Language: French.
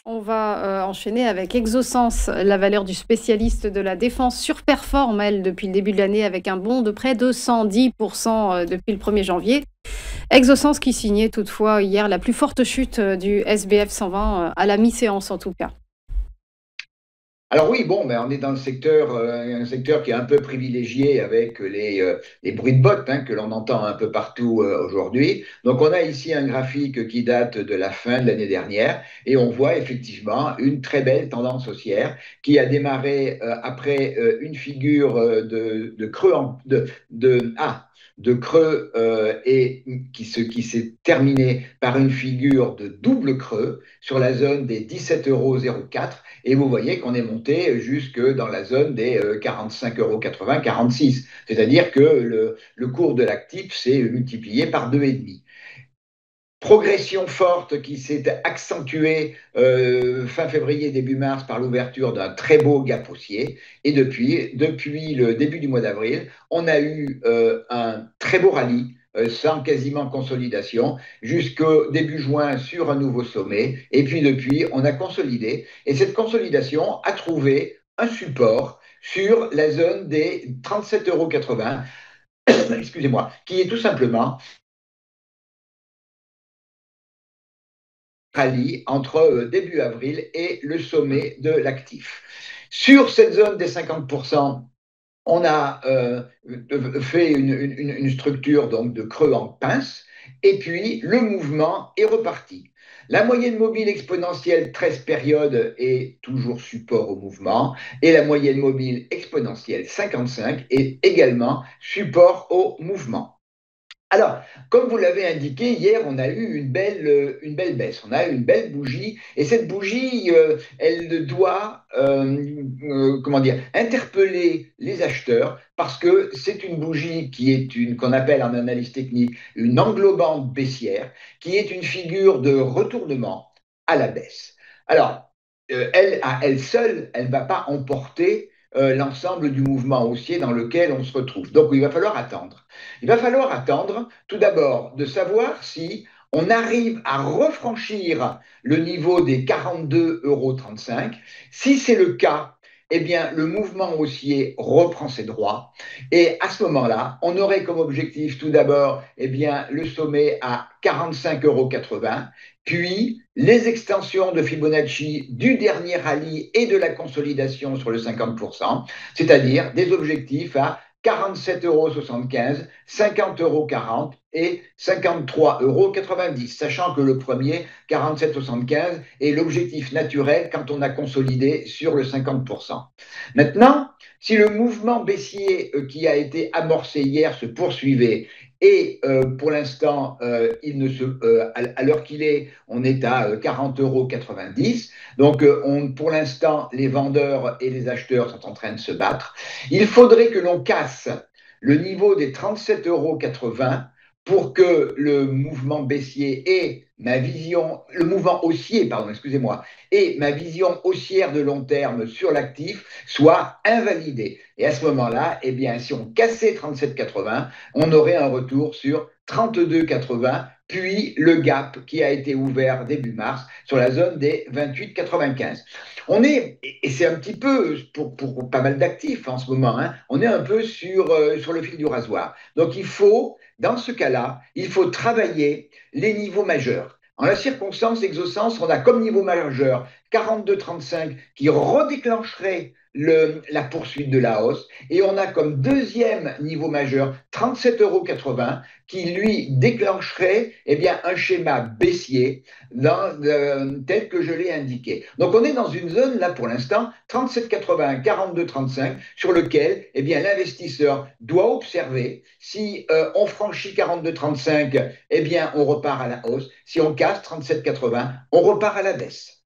On va enchaîner avec Exosens. La valeur du spécialiste de la défense surperforme, elle, depuis le début de l'année, avec un bond de près de 110% depuis le 1er janvier. Exosens qui signait toutefois hier la plus forte chute du SBF 120 à la mi-séance en tout cas. Alors oui, bon, mais on est dans le secteur, un secteur qui est un peu privilégié avec les bruits de bottes que l'on entend un peu partout aujourd'hui. Donc on a ici un graphique qui date de la fin de l'année dernière et on voit effectivement une très belle tendance haussière qui a démarré après une figure de creux de creux et qui s'est terminé par une figure de double creux sur la zone des 17,04 € et vous voyez qu'on est monté jusque dans la zone des 45,80 €, 46. C'est-à-dire que le cours de l'actif s'est multiplié par 2,5. Progression forte qui s'est accentuée fin février, début mars par l'ouverture d'un très beau gap haussier. Et depuis le début du mois d'avril, on a eu un très beau rallye sans quasiment consolidation, jusqu'au début juin sur un nouveau sommet. Et puis depuis, on a consolidé. Et cette consolidation a trouvé un support sur la zone des 37,80 €, excusez-moi, qui est tout simplement rallye entre début avril et le sommet de l'actif. Sur cette zone des 50%, on a fait une structure donc de creux en pince et puis le mouvement est reparti. La moyenne mobile exponentielle 13 périodes est toujours support au mouvement et la moyenne mobile exponentielle 55 est également support au mouvement. Alors, comme vous l'avez indiqué, hier, on a eu une belle baisse, on a eu une belle bougie, et cette bougie, elle doit, comment dire, interpeller les acheteurs, parce que c'est une bougie qui est qu'on appelle en analyse technique une englobante baissière, qui est une figure de retournement à la baisse. Alors, elle, à elle seule, elle ne va pas emporter l'ensemble du mouvement haussier dans lequel on se retrouve. Donc, il va falloir attendre. Il va falloir attendre tout d'abord de savoir si on arrive à refranchir le niveau des 42,35 €. Si c'est le cas, eh bien, le mouvement haussier reprend ses droits. Et à ce moment-là, on aurait comme objectif tout d'abord eh bien, le sommet à 45,80 €, puis les extensions de Fibonacci du dernier rallye et de la consolidation sur le 50%, c'est-à-dire des objectifs à 47,75 €, 50,40 € et 53,90 €, sachant que le premier, 47,75, est l'objectif naturel quand on a consolidé sur le 50%. Maintenant, si le mouvement baissier qui a été amorcé hier se poursuivait et pour l'instant, à l'heure qu'il est, on est à 40,90 €. Donc, pour l'instant, les vendeurs et les acheteurs sont en train de se battre. Il faudrait que l'on casse le niveau des 37,80 € pour que le mouvement baissier et ma vision, le mouvement haussier, pardon, excusez-moi, et ma vision haussière de long terme sur l'actif soient invalidés. Et à ce moment-là, eh bien, si on cassait 37,80, on aurait un retour sur 32,80, puis le gap qui a été ouvert début mars sur la zone des 28,95. On est, et c'est un petit peu pour pas mal d'actifs en ce moment, on est un peu sur le fil du rasoir. Donc il faut, dans ce cas-là, il faut travailler les niveaux majeurs. En la circonstance, Exosens, on a comme niveau majeur 42,35 qui redéclencherait la poursuite de la hausse. Et on a comme deuxième niveau majeur 37,80 € qui, lui, déclencherait eh bien, un schéma baissier tel que je l'ai indiqué. Donc on est dans une zone, là pour l'instant, 37,80, 42,35, sur lequel eh bien, l'investisseur doit observer. Si on franchit 42,35, eh bien, on repart à la hausse. Si on casse 37,80, on repart à la baisse.